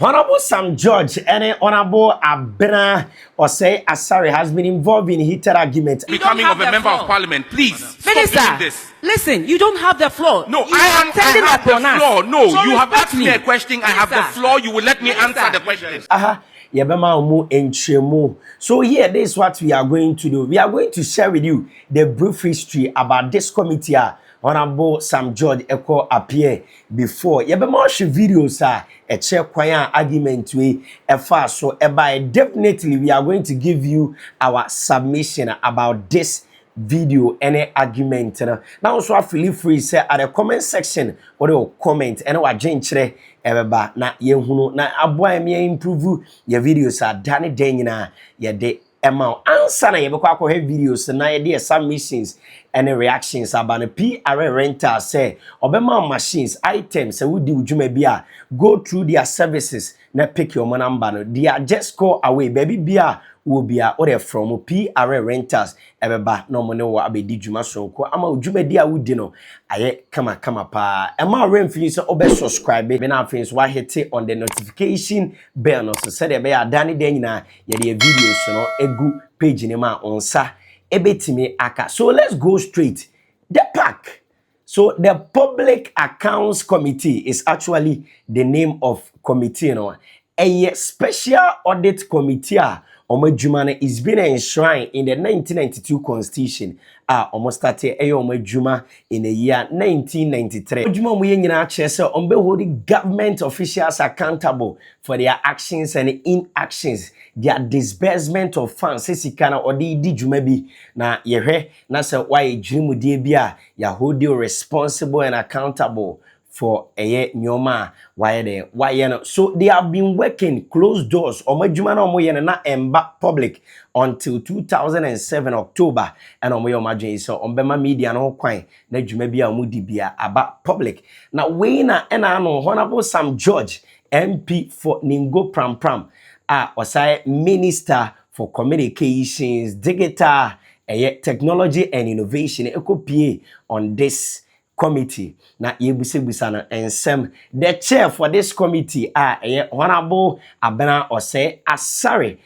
Honorable Sam George and Honorable Abena Osei-Asare has been involved in heated arguments. Becoming of a member of parliament, please. Minister, this. Listen, you don't have the floor. No, you I have the floor. No, so you have asked me a question. Minister, I have the floor. You will let me answer the question. So here, this is what we are going to do. We are going to share with you the brief history about this committee. Honorable Sam George Eko appear before. Yebema videos a check kwaya argument we fast so definitely we are going to give you our submission about this video any argument now so feel free say at the comment section or comment and wa genchire ebeba na yehunu na aboa me improve your videos dane den nyina ye de ema answer na ye bekwa akọ videos na ye de submissions and reactions about PR rental say obema machines items say we di udwuma bia go through their services na pick your number no they are just call away baby bia will be order from PR rentals ebeba no mo ne wo abedi dwuma sonko ama udwuma di a wudi no aye kama pa ema remfin so obe subscribe be na afin wa hit on the notification bell no so said be adane den nyina ye de videos no egu page ne ma onsa ebetimi aka. So let's go straight the pack. So the Public Accounts Committee is actually the name of committee, you know. A special audit committee Omejumane is being enshrined in the 1992 Constitution. Almost started Omejuma in the year 1993. Omejuma we nyina chese ombe holding government officials accountable for their actions and inactions, their disbursement of funds. Sesikana odi di juma bi na yehwe na se why dream die bia ya hold you responsible and accountable for a nyoma why no. So they have been working closed doors omajuma na omoye na emba public until 2007 October and omoye omajun so ombema media no kwan na dwuma bia omudi bia aba public na we na no Honorable Sam George MP for Ningo Pram Osai Minister for Communications, Digital Technology and Innovation ekopie on this committee na yebusebusa na ensem. The chair for this committee Honorable Abena Osei-Asare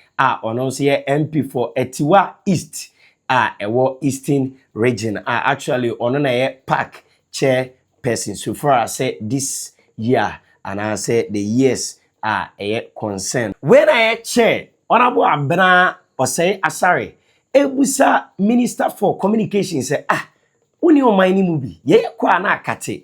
ono so MP for Etiwa East ewo Eastern region actually ono na park chair person so far as say this year and I say the years concerned when I chair Honorable Abena Osei-Asare ebusa Minister for Communications say Uni o mine mubi ye kwa na akate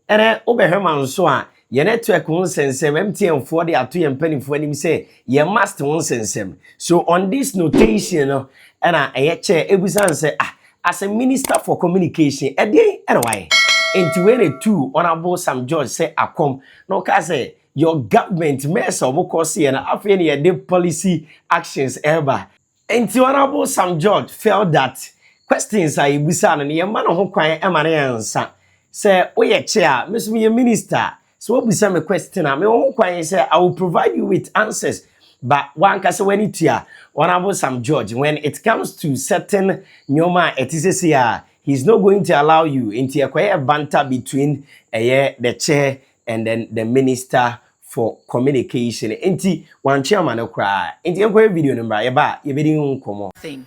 ene obehema nso a ye network won sensem MTN for the ato ye mpanimfo anim say ye must won sensem. So on this notation no ena eye che ebusan say as a Minister for Communication ede ene why enti we ne two Honorable Sam George say akom no ka say your government mess obo course ye na afi ne ye de policy actions ever enti Honorable Sam George felt that questions I busa no ye man ho kwan e mane ansa say we chair miss me minister so we busa me question me ho kwan say I will provide you with answers but one can say when it here Honorable Sam George when it comes to certain nyoma etise he's not going to allow you into a banter between the chair and then the minister for communication enti one chairman okra enti enko video number ye ba ye be din komo thing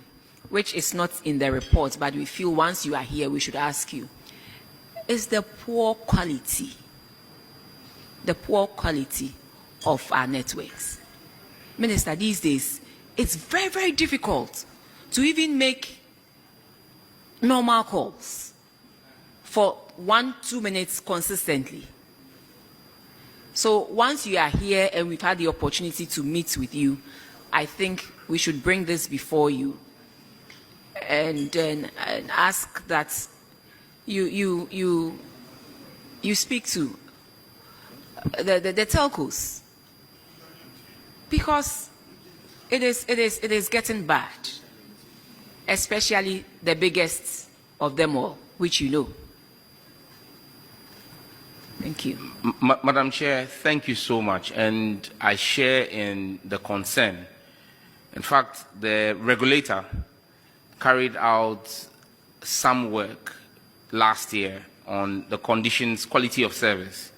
which is not in the report, but we feel once you are here, we should ask you, is the poor quality of our networks. Minister, these days, it's very, very difficult to even make normal calls for 1-2 minutes consistently. So once you are here and we've had the opportunity to meet with you, I think we should bring this before you and ask that you speak to the telcos, because it is getting bad, especially the biggest of them all, which you know. Thank you. Madam Chair, thank you so much, and I share in the concern. In fact, the regulator carried out some work last year on the conditions, quality of service,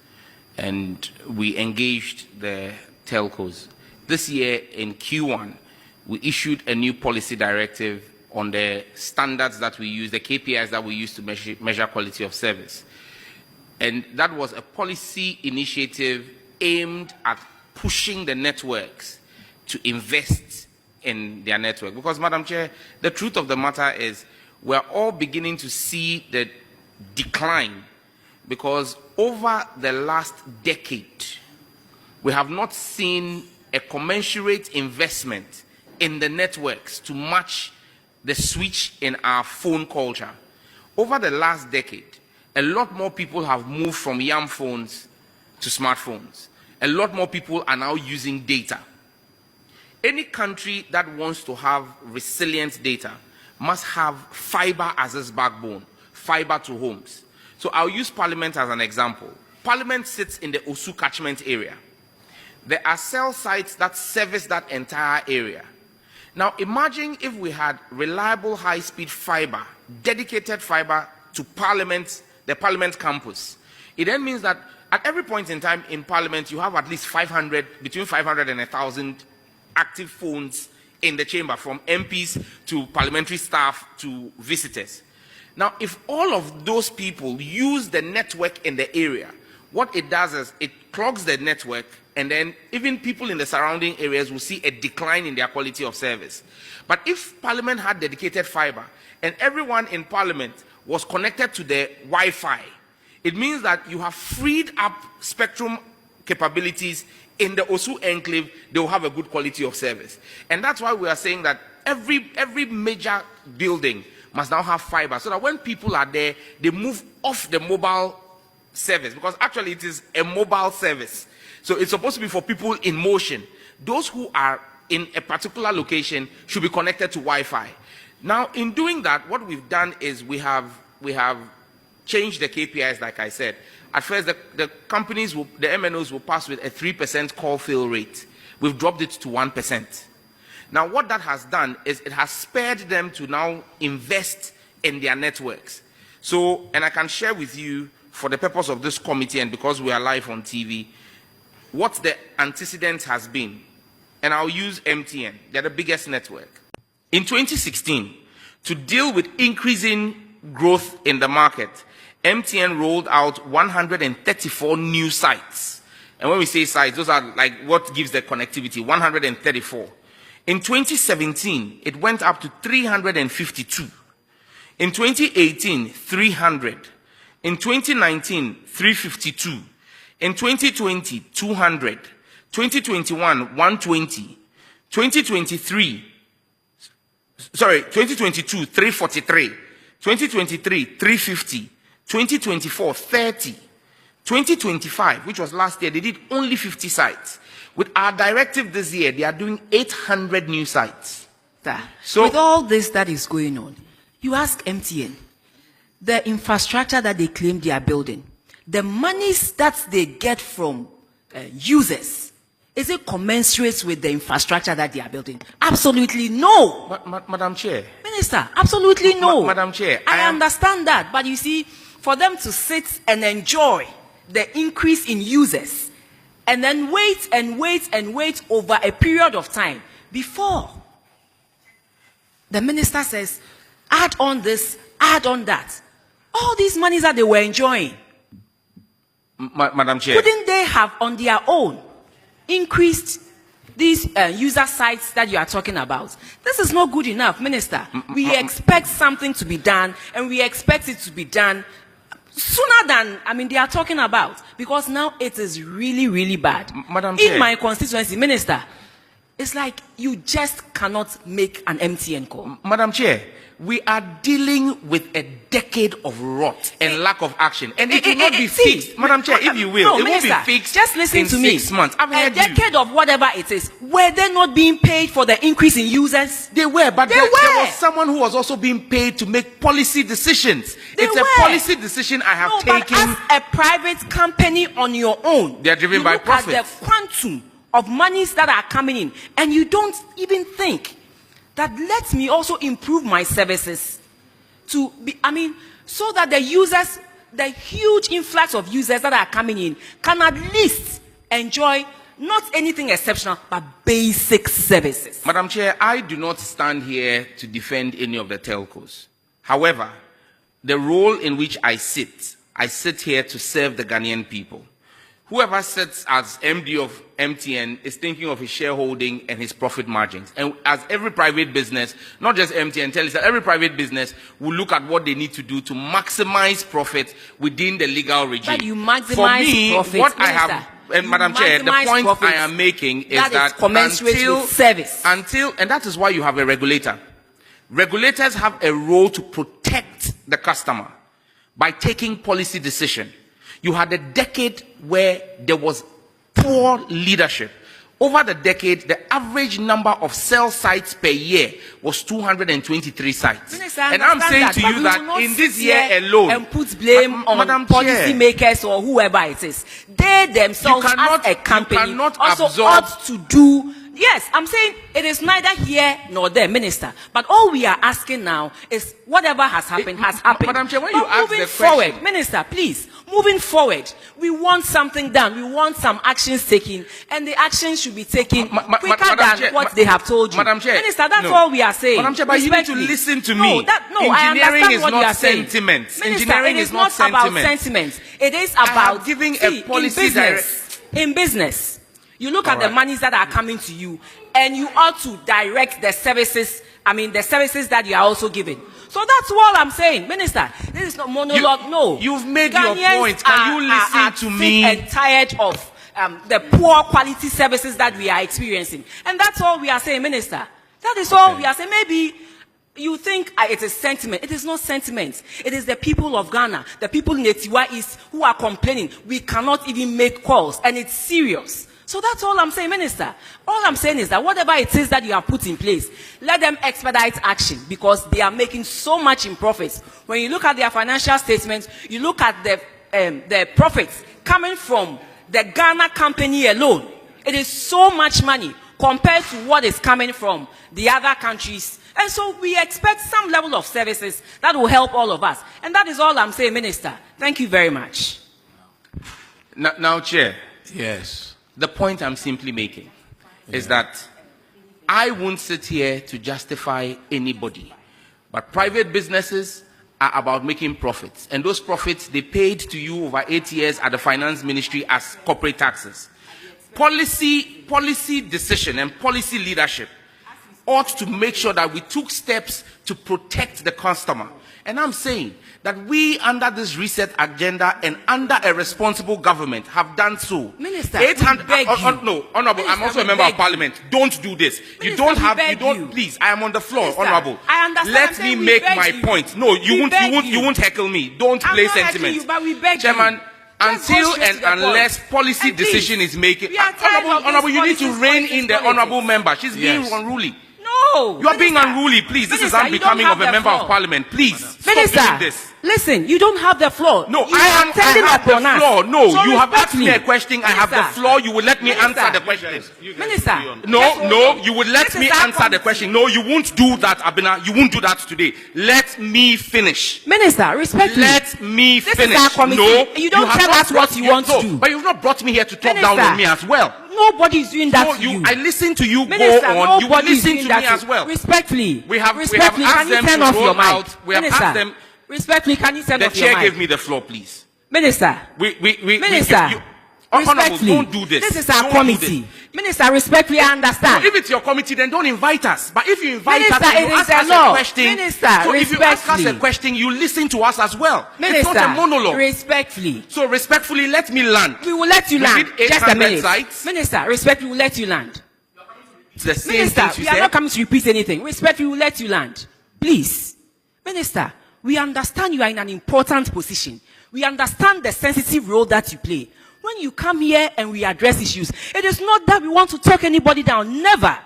and we engaged the telcos. This year in Q1, we issued a new policy directive on the standards that we use, the KPIs that we use to measure quality of service. And that was a policy initiative aimed at pushing the networks to invest in their network. Because, Madam Chair, the truth of the matter is we're all beginning to see the decline, because over the last decade, we have not seen a commensurate investment in the networks to match the switch in our phone culture. Over the last decade, a lot more people have moved from yam phones to smartphones. A lot more people are now using data. Any country that wants to have resilient data must have fiber as its backbone, fiber to homes. So I'll use Parliament as an example. Parliament sits in the Osu catchment area. There are cell sites that service that entire area. Now imagine if we had reliable high-speed fiber, dedicated fiber to Parliament, the Parliament campus. It then means that at every point in time in Parliament, you have at least 500, between 500 and 1,000 active phones in the chamber, from MPs to parliamentary staff to visitors. Now, if all of those people use the network in the area, what it does is it clogs the network, and then even people in the surrounding areas will see a decline in their quality of service. But if Parliament had dedicated fiber and everyone in Parliament was connected to the Wi-Fi, it means that you have freed up spectrum capabilities in the Osu enclave. They will have a good quality of service. And that's why we are saying that every major building must now have fiber, so that when people are there, they move off the mobile service, because actually it is a mobile service. So it's supposed to be for people in motion. Those who are in a particular location should be connected to Wi-Fi. Now, in doing that, what we've done is we have changed the KPIs, like I said. At first, the companies, the MNOs will pass with a 3% call fail rate. We've dropped it to 1%. Now, what that has done is it has spared them to now invest in their networks. So, and I can share with you, for the purpose of this committee and because we are live on TV, what the antecedent has been. And I'll use MTN. They're the biggest network. In 2016, to deal with increasing growth in the market, MTN rolled out 134 new sites. And when we say sites, those are like what gives the connectivity, 134. In 2017, it went up to 352. In 2018, 300. In 2019, 352. In 2020, 200. 2021, 120. 2022, 343. 2023, 350. 2024, 30. 2025, which was last year, they did only 50 sites. With our directive this year, they are doing 800 new sites. So, with all this that is going on, you ask MTN, the infrastructure that they claim they are building, the monies that they get from users, is it commensurate with the infrastructure that they are building? Absolutely no. Madam Chair. Minister, absolutely no. Madam Chair. I understand that, but you see, for them to sit and enjoy the increase in users, and then wait and wait and wait over a period of time before the minister says, add on this, add on that. All these monies that they were enjoying, Madam Chair, couldn't they have on their own increased these user sites that you are talking about? This is not good enough, Minister. We expect something to be done, and we expect it to be done sooner than, they are talking about, because now it is really, really bad. Madam Chair. In my constituency, Minister, it's like you just cannot make an MTN call. Madam Chair, we are dealing with a decade of rot and lack of action, and it will not be fixed. Madam Chair, if you will, it Minister, won't be fixed. Just listen to me. 6 months. A decade of whatever it is, were they not being paid for the increase in users? They were, but there was someone who was also being paid to make policy decisions. It's a policy decision I have taken. But as a private company on your own, they are driven by profits. At the quantum of monies that are coming in, and you don't even think that let me also improve my services to be, so that the users, the huge influx of users that are coming in, can at least enjoy Not anything exceptional, but basic services. Madam Chair, I do not stand here to defend any of the telcos. However, the role in which I sit here to serve the Ghanaian people. Whoever sits as MD of MTN is thinking of his shareholding and his profit margins. And as every private business, not just MTN, Telisa, every private business will look at what they need to do to maximize profit within the legal regime. But you maximize For me, profit, what Minister, I have, and Madam Chair, the point I am making is that commensurate with service. And that is why you have a regulator. Regulators have a role to protect the customer by taking policy decision. You had a decade where there was poor leadership. Over the decade, the average number of cell sites per year was 223 sites. Minister, and I'm saying to you that in this year alone, and put blame on Madam policy makers or whoever it is. They themselves, as a company, also ought to do. Yes, I'm saying it is neither here nor there, Minister. But all we are asking now is whatever has happened has happened. Madam Chair, when but you ask moving the forward, question, Minister, please, moving forward, we want something done. We want some actions taken, and the actions should be taken quicker than what they have told you. Madam Chair, Minister, that's all we are saying. Madam Chair, but you need to listen to me. Engineering is not sentiment. Engineering is not about sentiment. It is about giving a policy in business. You look at the monies that are coming to you, and you ought to direct the services, the services that you are also giving. So that's all I'm saying. Minister, this is not monologue, no. You've made your point. Can you listen to me? And tired of the poor quality services that we are experiencing. And that's all we are saying, Minister. That is all we are saying. Maybe you think it is sentiment. It is not sentiment. It is the people of Ghana, the people in Etiwa East who are complaining. We cannot even make calls, and it's serious. So that's all I'm saying, Minister. All I'm saying is that whatever it is that you have put in place, let them expedite action, because they are making so much in profits. When you look at their financial statements, you look at the profits coming from the Ghana company alone. It is so much money compared to what is coming from the other countries. And so we expect some level of services that will help all of us. And that is all I'm saying, Minister. Thank you very much. Now, Chair. Yes. The point I'm simply making is that I won't sit here to justify anybody. But private businesses are about making profits. And those profits, they paid to you over 8 years at the finance ministry as corporate taxes. Policy decision and policy leadership ought to make sure that we took steps to protect the customer. And I'm saying that we, under this reset agenda and under a responsible government, have done so. Minister, no, Honorable, I'm also a member of Parliament. Don't do this. Minister, please, I am on the floor, Minister, Honorable. I understand. Let me make my point. No, you won't heckle me. Don't play sentiment. You, but we beg Chairman, you. Until and unless policy decision is making, Honorable, you need to rein in the Honorable member. She's being unruly. No, you are being unruly, please. This is unbecoming of a member of Parliament. Please, Minister, stop doing this. Listen, you don't have the floor. No, I have the floor. No, so you have asked me a question. Minister, I have the floor. You will let me answer the question. Minister, no, you will let me answer the question. No, you won't do that, Abena. You won't do that today. Let me finish. Minister, respectfully. Let me finish. This is our committee. No, you don't tell us what you want to do. But you've not brought me here to talk down on me as well. Nobody is doing that to you. I listen to you. Minister, go on. You will listen to me as well. Respectfully. We have asked them to roll out. We have asked them. Respectfully, can you turn off your mic? The chair gave me the floor, please. Minister. Minister. Honorable, don't do this. This is our committee. Minister, respectfully, I understand. So if it's your committee, then don't invite us. But if you invite us, and you ask us a question. Minister, so if you ask us a question, you listen to us as well. Minister, it's not a monologue. Respectfully. So respectfully, let me land. We will let you land. Just a minute. Sites. Minister, respectfully, we will let you land. It's the same Minister, thing we are not coming to repeat anything. Respectfully, we will let you land. Please. Minister, we understand you are in an important position. We understand the sensitive role that you play. When you come here and we address issues, it is not that we want to talk anybody down. Never.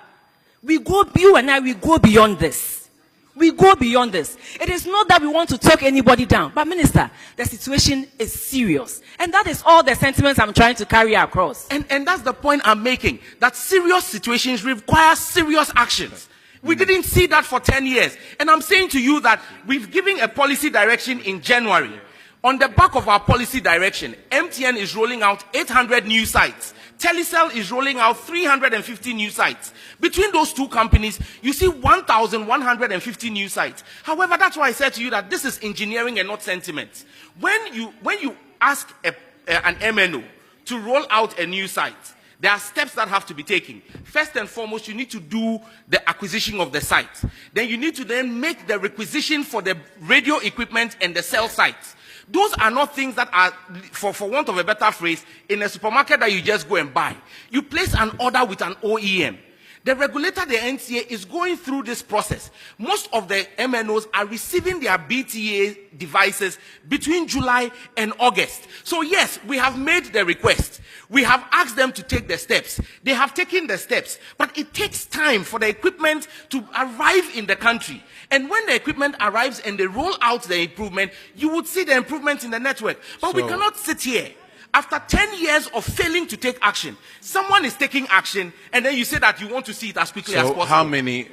You and I, we go beyond this. We go beyond this. It is not that we want to talk anybody down. But Minister, the situation is serious. And that is all the sentiments I'm trying to carry across. And that's the point I'm making. That serious situations require serious actions. We didn't see that for 10 years. And I'm saying to you that we've given a policy direction in January. On the back of our policy direction, MTN is rolling out 800 new sites Telecel is rolling out 350 new sites. Between those two companies, you see 1,150 new sites. However, that's why I said to you that this is engineering and not sentiment. When you ask an MNO to roll out a new site, there are steps that have to be taken. First and foremost, you need to do the acquisition of the site. Then you need to then make the requisition for the radio equipment and the cell sites. Those are not things that are, for want of a better phrase, in a supermarket that you just go and buy. You place an order with an OEM. The regulator, the NCA, is going through this process. Most of the MNOs are receiving their BTA devices between July and August. So yes, we have made the request. We have asked them to take the steps. They have taken the steps. But it takes time for the equipment to arrive in the country. And when the equipment arrives and they roll out the improvement, you would see the improvement in the network. But we cannot sit here. After 10 years of failing to take action, someone is taking action, and then you say that you want to see it as quickly as possible. How many?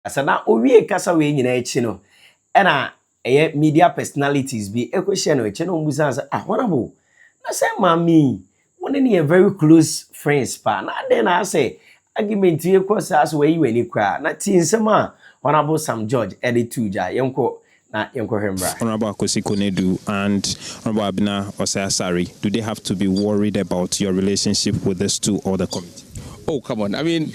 Asana owie kasa we nyina echi no. Na media personalities be ekwehia no echi no mbusa say honorable. Na say mami, one ni very close friends pa. Na then na say argument ye kwasa as we yi ani kra. Na ti nsema honorable Sam George edituja yenko. Honorable Konedu and Honorable Abena Osei-Asare, do they have to be worried about your relationship with these two or the committee? Oh, come on. I mean,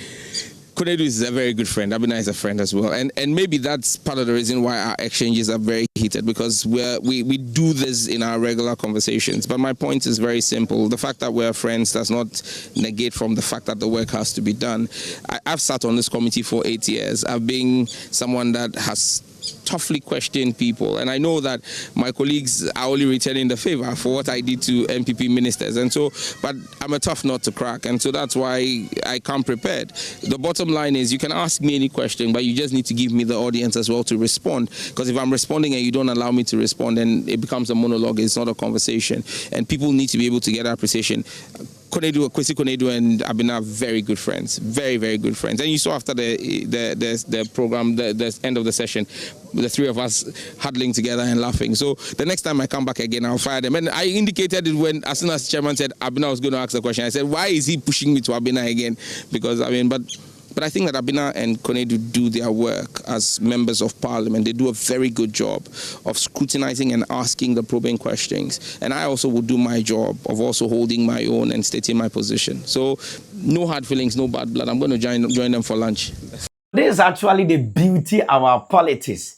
Konedu is a very good friend. Abena is a friend as well. And maybe that's part of the reason why our exchanges are very heated, because we do this in our regular conversations. But my point is very simple. The fact that we're friends does not negate from the fact that the work has to be done. I've sat on this committee for 8 years. I've been someone that has toughly question people, and I know that my colleagues are only returning the favor for what I did to MPP ministers, and so, but I'm a tough nut to crack, and so that's why I come prepared. The bottom line is you can ask me any question, but you just need to give me the audience as well to respond, because if I'm responding and you don't allow me to respond, then it becomes a monologue. It's not a conversation, and people need to be able to get appreciation. Konedu and Abena are very good friends, very, very good friends. And you saw after the program, the end of the session, the three of us huddling together and laughing. So the next time I come back again, I'll fire them. And I indicated it when, as soon as chairman said Abena was going to ask the question, I said, why is he pushing me to Abena again? Because, I mean, but I think that Abena and Konedu do their work as members of parliament. They do a very good job of scrutinizing and asking the probing questions. And I also will do my job of also holding my own and stating my position. So no hard feelings, no bad blood. I'm going to join them for lunch. This is actually the beauty of our politics.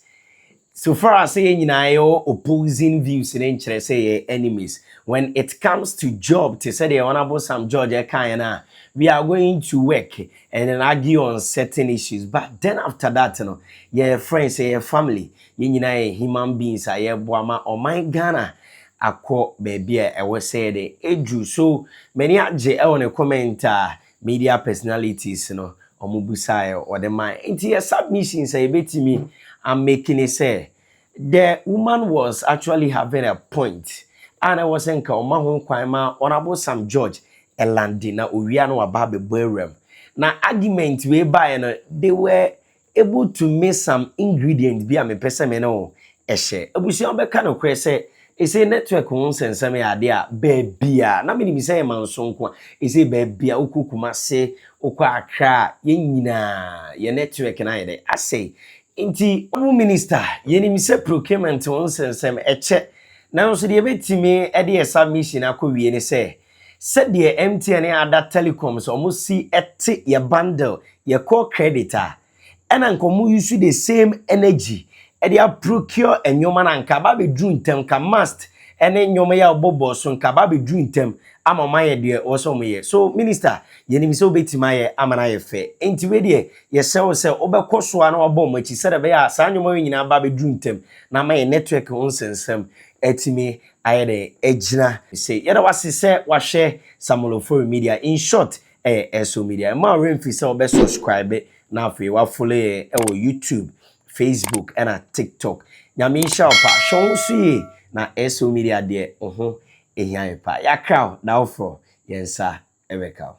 So far as saying opposing views in interest, say enemies. When it comes to job, to say the Honorable Sam George Ekayana, we are going to work and then argue on certain issues. But then after that, your friends, your family, human beings, boama or my Ghana, akọ baby I was say the edu. So many on a comment media personalities, omubusayo or the mind. Into your submissions, I bet me I'm making it say the woman was actually having a point. And I was saying, Honorable Sam George Elandi na Uriano Ababe Boerem. Na argument we by they were able to make some ingredients be a me pesemeno eshe. Ebusi be kind of kwese ese network won sense me ade a baabia na me say man so nko ese baabia okukuma se okwa akra ye nyina ye network na ye I say inti one minister ye ni se procurement won sense me eche na so de betimi e de submission akowie ni say said the MTN and other telecoms almost see ete your bundle your core creditor and ankomu use the same energy and they procure and your man and kababe dream tem ka must and then your maya bobo son kababe dream tem ama my dear also me so minister yenim so beti my amana fe enti we de ye se obekọ so ana obom machi said be ya sa anyo ma nyina babe dream tem na my network on sensem etimi ayede ejina say yeda wase se wa share Samuel for media in short so media ma remfi se obe subscribe na afi wa follow e YouTube Facebook and TikTok nyame sha opa show so na so media de ehia pa yakra na ofro yensa ebeka